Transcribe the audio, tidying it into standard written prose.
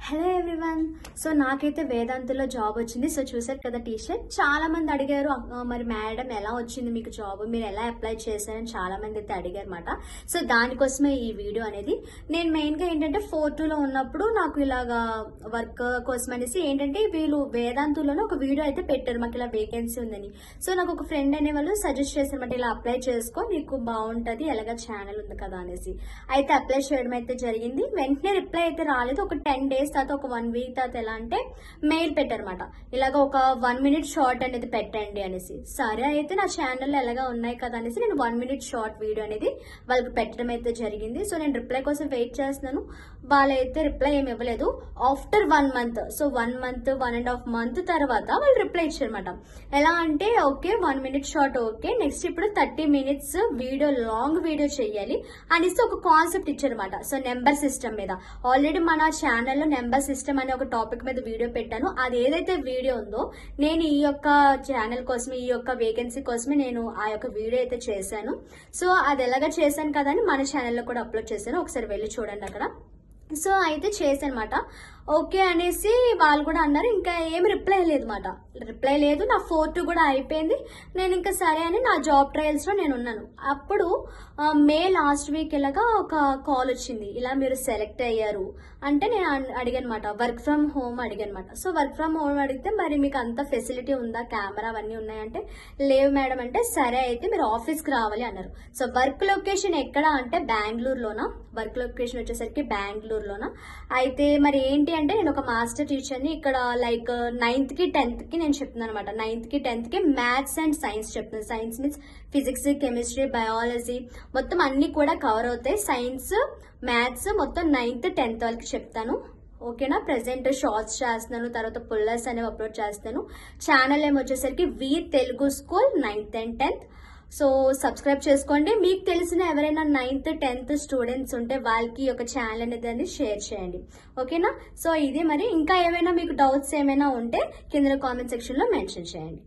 Hello everyone. So నాకైతే వేదాంతులో job వచ్చింది. So చూసారు కదా టీషర్ట్. చాలా మంది అడిగారు మరి మేడం ఎలా వచ్చింది మీకు జాబ్, మీరు ఎలా అప్లై చేశారని చాలా మంది అయితే అడిగారు అనమాట. సో దానికోసమే ఈ వీడియో అనేది. నేను మెయిన్గా ఏంటంటే 4-2లో ఉన్నప్పుడు నాకు ఇలాగా వర్క్ కోసం అనేసి ఏంటంటే వీళ్ళు వేదాంతులోనే ఒక వీడియో అయితే పెట్టారు, మాకు ఇలా వేకెన్సీ ఉందని. సో నాకు ఒక ఫ్రెండ్ అనే వాళ్ళు సజెస్ట్ చేశారన్నమాట, ఇలా అప్లై చేసుకో నీకు బాగుంటుంది, ఎలాగ ఛానల్ ఉంది కదా అనేసి. అయితే అప్లై చేయడం అయితే జరిగింది. వెంటనే రిప్లై అయితే రాలేదు. ఒక 10 days తర్వాత, ఒక 1 week తర్వాత ఎలా అంటే మెయిల్ పెట్టారనమాట, ఇలాగ ఒక 1 minute షార్ట్ అనేది పెట్టండి అనేసి. సరే అయితే నా ఛానల్లో ఎలాగా ఉన్నాయి కదా అనేసి నేను 1 minute షార్ట్ వీడియో అనేది వాళ్ళకి పెట్టడం అయితే జరిగింది. సో నేను రిప్లై కోసం వెయిట్ చేస్తున్నాను. వాళ్ళైతే రిప్లై ఏమి ఇవ్వలేదు. After 1 month, so 1 month 1.5 month తర్వాత వాళ్ళు రిప్లై ఇచ్చారనమాట. ఎలా అంటే okay 1 minute short okay, next ఇప్పుడు 30 minutes వీడియో, లాంగ్ వీడియో చెయ్యాలి అనేసి ఒక కాన్సెప్ట్ ఇచ్చారనమాట. సో నెంబర్ సిస్టమ్ మీద ఆల్రెడీ మన ఛానల్లో నెంబర్ సిస్టమ్ అనే ఒక టాపిక్ మీద వీడియో పెట్టాను. అది ఏదైతే వీడియో ఉందో నేను ఈ యొక్క ఛానల్ కోసమే, ఈ యొక్క వేకెన్సీ కోసమే నేను ఆ యొక్క వీడియో అయితే చేశాను. సో అది ఎలాగ చేశాను కదా అని మన ఛానల్లో కూడా అప్లోడ్ చేశాను, ఒకసారి వెళ్ళి చూడండి అక్కడ. సో అయితే చేశానమాట. ఓకే అనేసి వాళ్ళు కూడా అన్నారు. ఇంకా ఏమి రిప్లై లేదు మాట, రిప్లై లేదు. నా 4-2 కూడా అయిపోయింది. నేను ఇంకా సరే అని నా జాబ్ ట్రయల్స్లో నేను ఉన్నాను. అప్పుడు మే లాస్ట్ వీక్ ఇలాగా ఒక కాల్ వచ్చింది, ఇలా మీరు సెలెక్ట్ అయ్యారు అంటే నేను అడిగానమాట, వర్క్ ఫ్రమ్ హోమ్ అడిగానమాట. సో వర్క్ ఫ్రమ్ హోమ్ అడిగితే మరి మీకు అంత ఫెసిలిటీ ఉందా, కెమెరా అవన్నీ ఉన్నాయంటే లేవు మేడం అంటే, సరే అయితే మీరు ఆఫీస్కి రావాలి అన్నారు. సో వర్క్ లొకేషన్ ఎక్కడ అంటే బెంగళూరులోనా, వర్క్ లొకేషన్ వచ్చేసరికి బెంగళూరులోనా. అయితే మరి ఏంటి అంటే నేను ఒక మాస్టర్ టీచర్ని ఇక్కడ, లైక్ 9th కి 10th కి నేను చెప్తున్నాను అనమాట. 9th కి 10th కి మ్యాథ్స్ అండ్ సైన్స్ చెప్తున్నాను. Science means physics, chemistry, biology మొత్తం అన్ని కూడా కవర్ అవుతాయి. సైన్స్, మ్యాథ్స్ మొత్తం 9th 10th వాళ్ళకి చెప్తాను. ఓకేనా. ప్రెసెంట్ షార్ట్స్ చేస్తున్నాను, తర్వాత పుల్లర్స్ అనేవి అప్లోడ్ చేస్తాను. ఛానల్ ఏమి వచ్చేసరికి వి Telugu school 9th and 10th. So subscribe చేసుకోండి. మీకు తెలిసిన ఎవరైనా 9th 10th స్టూడెంట్స్ ఉంటే వాళ్ళకి ఒక ఛానల్ అనేది షేర్ చేయండి. ఓకేనా. సో ఇది మరి ఇంకా ఏమైనా మీకు డౌట్స్ ఏమైనా ఉంటే కింద కామెంట్ సెక్షన్లో మెన్షన్ చేయండి.